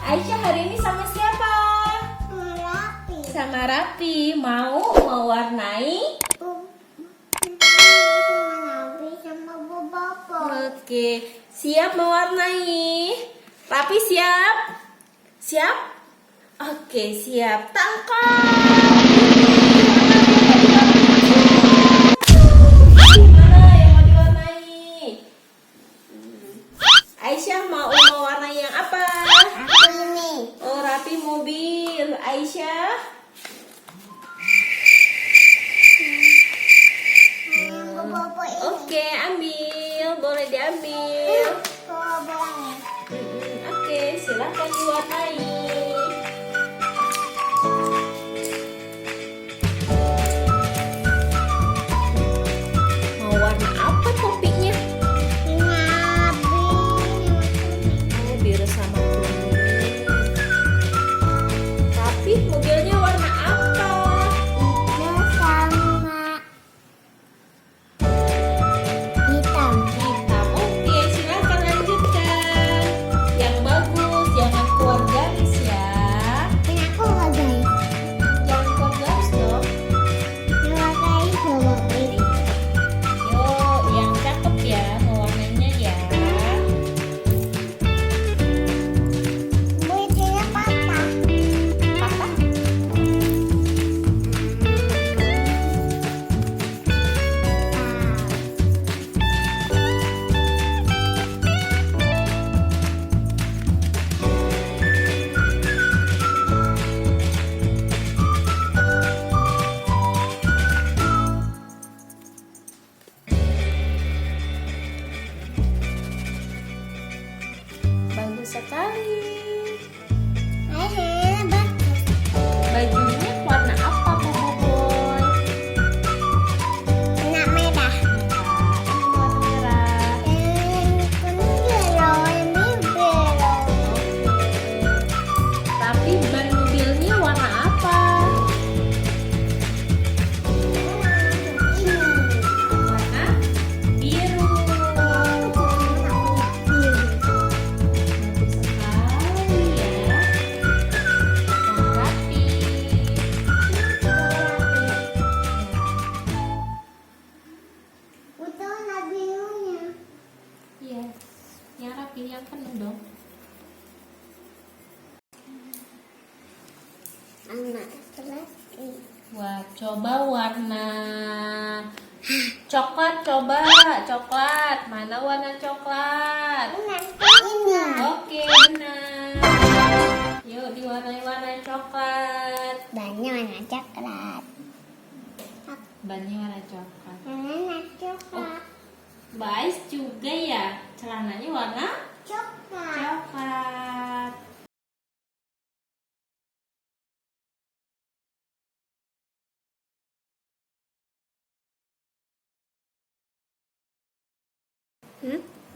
Aisyah hari ini sama siapa? Rafly. Sama Rafly. Mau mewarnai? Sama Boboiboy. Oke, siap mewarnai? Rafly siap? Siap? Oke, siap. Tangkap! Mana yang mau diwarnai? Aisyah mau mewarnai yang apa? Ini. Oh, Rafly mobil. Aisyah? Boboiboy ini. Oke, ambil. Boleh diambil. Boboiboy. Oke, silahkan diwarnai. Mau warna apa topinya? Oh, biru sama kuning. Tapi mobilnya warna apa? Hitam. Hitam. Oke, silahkan lanjutkan. Yang bagus, jangan keluar garis ya. Ini aku nggak guys. Jangan keluar garis dong. Nggak guys, Boboiboy. Yuk, yang cakep ya mewarnainya ya. Mulutnya patah. Patah. Bagus sekali. Bagus. Bajunya warna apa, Boboiboy? Warna merah. Ini warna merah. Kuning biru, ini biru. Tapi ban mobilnya warna apa? Ini. Warna biru. Bagus sekali ya. Yang rapi. Udah warna birunya. Iya, yang rapi, yang penuh dong. Anak selesai. Wah, coba warna coklat, coba coklat. Mana warna coklat? Ini. Oke, benar. Yuk diwarnai warna coklat. Banyak warna coklat. Bannya warna coklat. Warna coklat. Mbak Ais juga ya, celananya warna Coklat. coklat.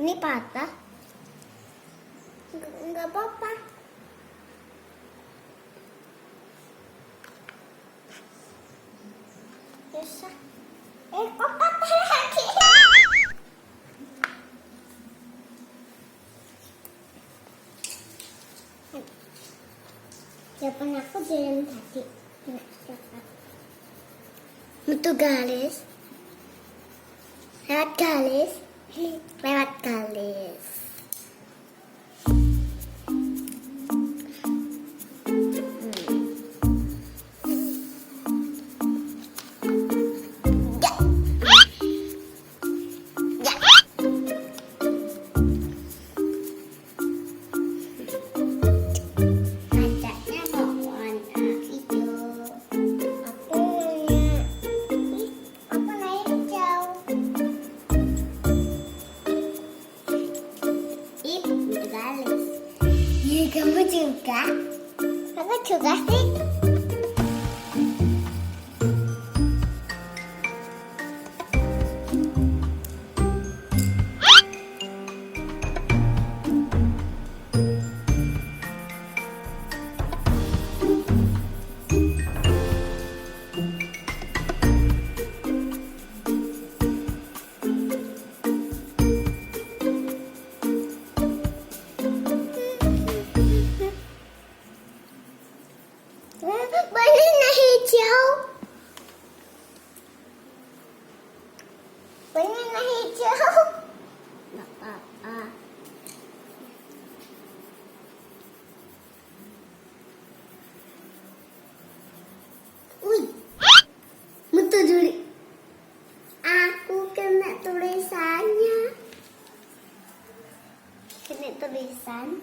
Ini patah. Enggak apa-apa. Susah. Kok patah lagi? Jawaban aku jalan tadi. Enak coklat. Itu garis. Lewat garis. Lewat garis. Ya. Ya. Kacanya mau warna hijau. Aku warna hijau. Itu garis. Ya kamu juga. Aku juga sih. tulisan.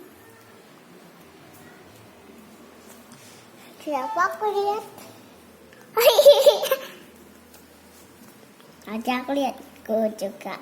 Siapa aku lihat? Ada aku lihat, aku juga.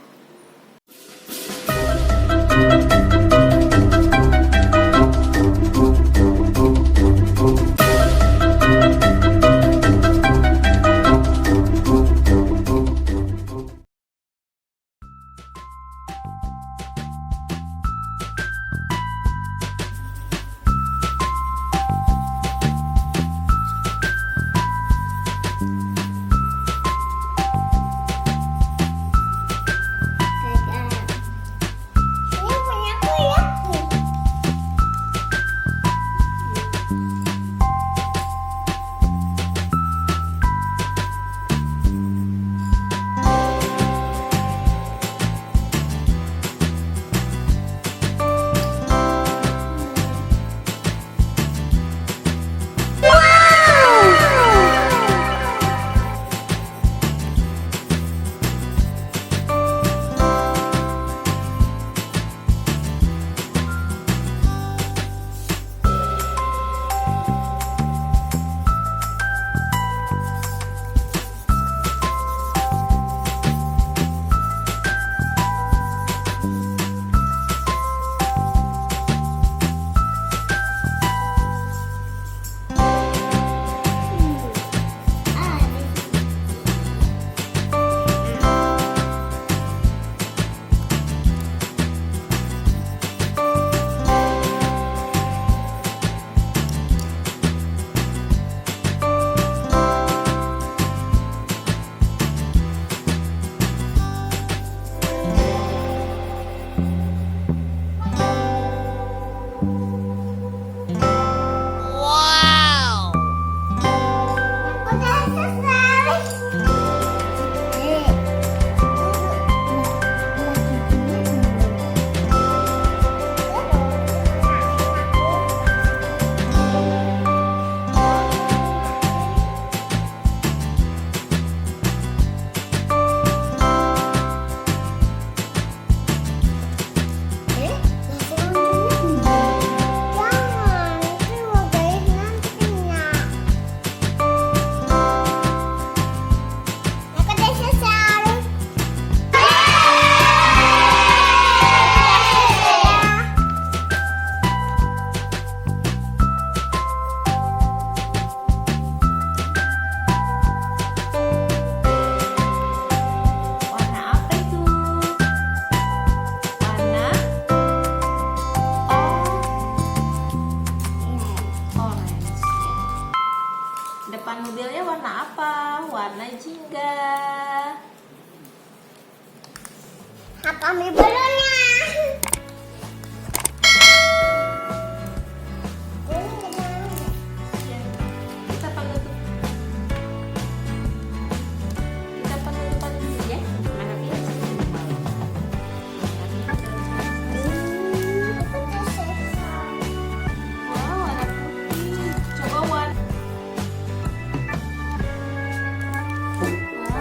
Depan mobilnya warna apa? Warna jingga. Apa mobilnya? Kita penutup. Kita penutupan dulu ya. Mana dia? Wow, warna putih. Coba warna.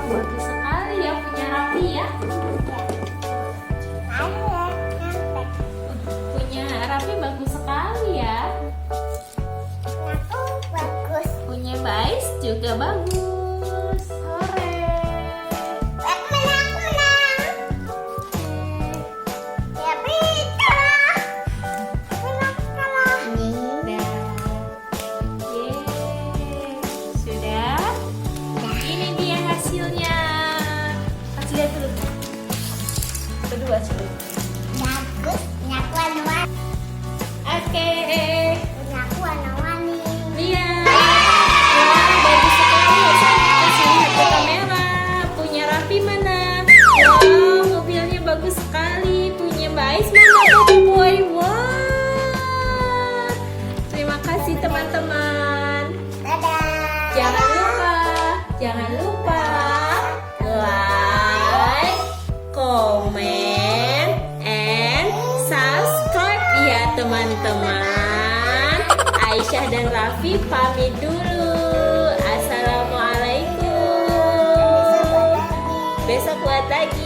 Wow, bagus sekali ya punya Rafly ya. Punya Rafly bagus sekali ya. Aku bagus. Punya Bais juga bagus. Sore. Sudah. Ini dia hasilnya. Kasih lihat dulu. Kedua coba. Bagus, punya aku warna-warni. Oke. Punya aku warna-warni. Lihat. Wah, bagus sekali hasilnya. Kasih lihat ke kamera. Punya Rafly mana? Wow, mobilnya bagus sekali. Punya Bais mana? Boboiboy. Wah. Terima kasih teman-teman. Dadah. Jangan lupa like, comment, and subscribe ya teman-teman. Aisyah dan Rafly pamit dulu. Assalamualaikum. Besok buat lagi.